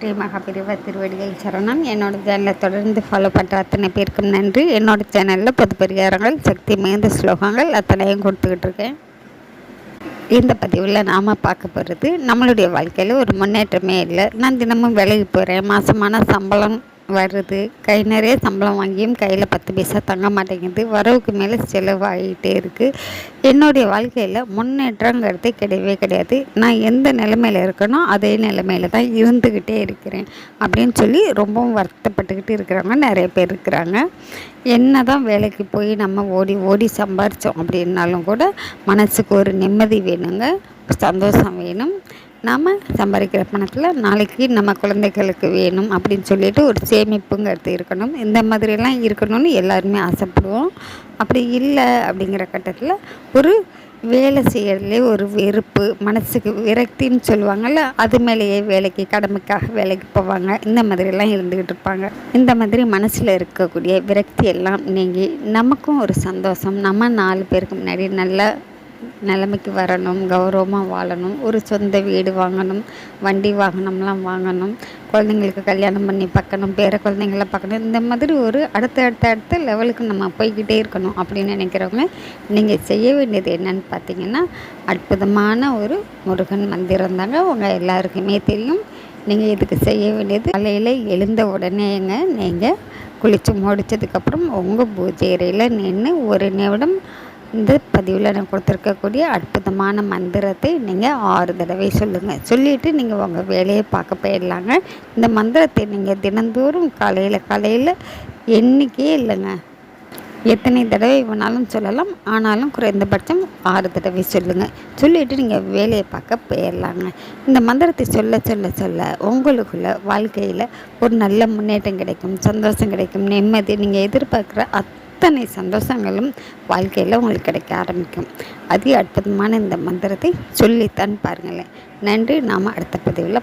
ஸ்ரீ மகாபிரிவா திருவடிகள் சரணம். என்னோட சேனலை தொடர்ந்து ஃபாலோ பண்ணுற அத்தனை பேருக்கும் நன்றி. என்னோடய சேனலில் பொது பரிகாரங்கள், சக்தி மிகுந்த ஸ்லோகங்கள் அத்தனையும் கொடுத்துக்கிட்டு இருக்கேன். இந்த பதிவில் நாம் பார்க்க போகிறது, நம்மளுடைய வாழ்க்கையில் ஒரு முன்னேற்றமே இல்லை. நான் தினமும் வேலைக்கு போகிறேன், மாதமான சம்பளம் வருது, கை நிறைய சம்பளம் வாங்கியும் கையில் 10 பைசா தங்க மாட்டேங்குது, வரவுக்கு மேலே செலவாகிட்டே இருக்குது. என்னுடைய வாழ்க்கையில் முன்னேற்றங்கிறது கிடையவே கிடையாது. நான் எந்த நிலைமையில் இருக்கனோ அதே நிலைமையில் தான் இருந்துக்கிட்டே இருக்கிறேன் அப்படின்னு சொல்லி ரொம்பவும் வருத்தப்பட்டுக்கிட்டு இருக்கிறவங்க நிறைய பேர் இருக்கிறாங்க. என்ன தான் வேலைக்கு போய் நம்ம ஓடி ஓடி சம்பாரித்தோம் அப்படின்னாலும் கூட மனசுக்கு ஒரு நிம்மதி வேணுங்க, சந்தோஷம் வேணும். நாம் சம்பாதிக்கிற பணத்தில் நாளைக்கு நம்ம குழந்தைகளுக்கு வேணும் அப்படின்னு சொல்லிட்டு ஒரு சேமிப்புங்கிறது இருக்கணும். இந்த மாதிரிலாம் இருக்கணும்னு எல்லாருமே ஆசைப்படுவோம். அப்படி இல்லை அப்படிங்கிற கட்டத்தில் ஒரு வேலை செய்கிறதுலே ஒரு வெறுப்பு, மனசுக்கு விரக்தின்னு சொல்லுவாங்கள்ல, அது மேலேயே வேலைக்கு கடமைக்காக வேலைக்கு போவாங்க. இந்த மாதிரிலாம் இருந்துக்கிட்டு இருப்பாங்க. இந்த மாதிரி மனசில் இருக்கக்கூடிய விரக்தி எல்லாம் நீங்கி நமக்கும் ஒரு சந்தோஷம், நம்ம 4 பேருக்கு முன்னாடி நல்ல நிலைமைக்கு வரணும், கௌரவமாக வாழணும், ஒரு சொந்த வீடு வாங்கணும், வண்டி வாகனம்லாம் வாங்கணும், குழந்தைங்களுக்கு கல்யாணம் பண்ணி பார்க்கணும், பேர குழந்தைங்கள பார்க்கணும், இந்த மாதிரி ஒரு அடுத்த லெவலுக்கு நம்ம போய்கிட்டே இருக்கணும் அப்படின்னு நினைக்கிறவங்க நீங்கள் செய்ய வேண்டியது என்னன்னு பார்த்தீங்கன்னா, அற்புதமான ஒரு முருகன் மந்திரம் தாங்க. உங்கள் எல்லாருக்குமே தெரியும். நீங்கள் இதுக்கு செய்ய வேண்டியது, காலையில் எழுந்த உடனேங்க நீங்கள் குளித்து முடித்ததுக்கப்புறம் உங்கள் பூஜை அறையில் நின்று ஒரு நிமிடம் இந்த பதிவில் நான் கொடுத்துருக்கக்கூடிய அற்புதமான மந்திரத்தை நீங்கள் 6 தடவை சொல்லுங்கள். சொல்லிவிட்டு நீங்கள் உங்கள் வேலையை பார்க்க போயிடலாங்க. இந்த மந்திரத்தை நீங்கள் தினந்தோறும் காலையில் எண்ணிக்கையே இல்லைங்க, எத்தனை தடவை வேணாலும் சொல்லலாம். ஆனாலும் குறைந்தபட்சம் 6 தடவை சொல்லுங்கள். சொல்லிவிட்டு நீங்கள் வேலையை பார்க்க போயிடலாங்க. இந்த மந்திரத்தை சொல்ல சொல்ல சொல்ல உங்களுக்குள்ள வாழ்க்கையில் ஒரு நல்ல முன்னேற்றம் கிடைக்கும், சந்தோஷம் கிடைக்கும், நிம்மதி, நீங்கள் எதிர்பார்க்குற அத்தனை சந்தோஷங்களும் வாழ்க்கையில் உங்களுக்கு கிடைக்க ஆரம்பிக்கும். அதி அற்புதமான இந்த மந்திரத்தை சொல்லித்தான் பாருங்களேன். நன்றி. நாம் அடுத்த பதிவில்